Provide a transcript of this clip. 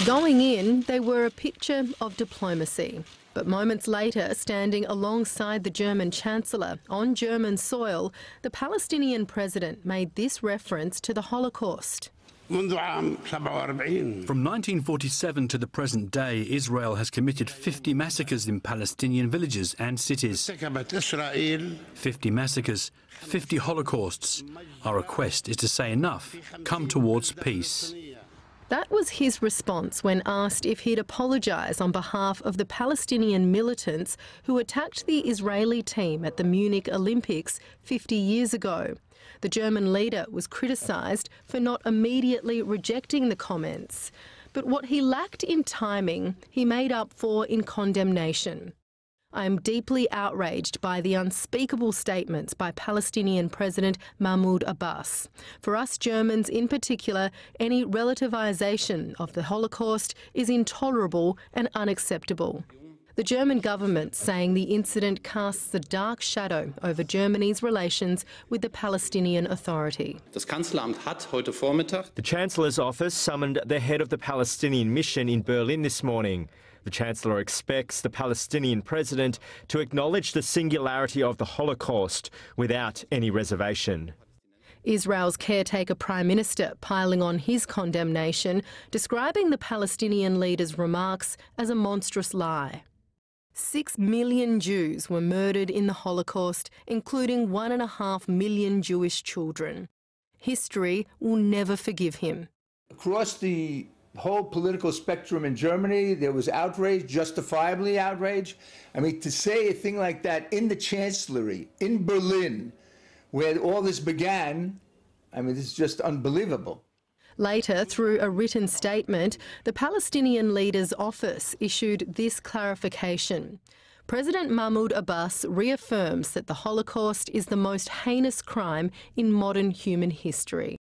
Going in, they were a picture of diplomacy. But moments later, standing alongside the German Chancellor on German soil, the Palestinian president made this reference to the Holocaust. From 1947 to the present day, Israel has committed 50 massacres in Palestinian villages and cities. 50 massacres, 50 holocausts. Our request is to say enough, come towards peace. That was his response when asked if he'd apologise on behalf of the Palestinian militants who attacked the Israeli team at the Munich Olympics 50 years ago. The German leader was criticised for not immediately rejecting the comments. But what he lacked in timing, he made up for in condemnation. I am deeply outraged by the unspeakable statements by Palestinian President Mahmoud Abbas. For us Germans in particular, any relativisation of the Holocaust is intolerable and unacceptable. The German government saying the incident casts a dark shadow over Germany's relations with the Palestinian Authority. Das Kanzleramt hat heute Vormittag. The Chancellor's office summoned the head of the Palestinian mission in Berlin this morning. The Chancellor expects the Palestinian president to acknowledge the singularity of the Holocaust without any reservation. Israel's caretaker Prime Minister piling on his condemnation, describing the Palestinian leader's remarks as a monstrous lie. 6 million Jews were murdered in the Holocaust, including 1.5 million Jewish children. History will never forgive him. Across the whole political spectrum in Germany, there was outrage, justifiably outrage. I mean, to say a thing like that in the Chancellery, in Berlin, where all this began, I mean, this is just unbelievable. Later, through a written statement, the Palestinian leader's office issued this clarification. President Mahmoud Abbas reaffirms that the Holocaust is the most heinous crime in modern human history.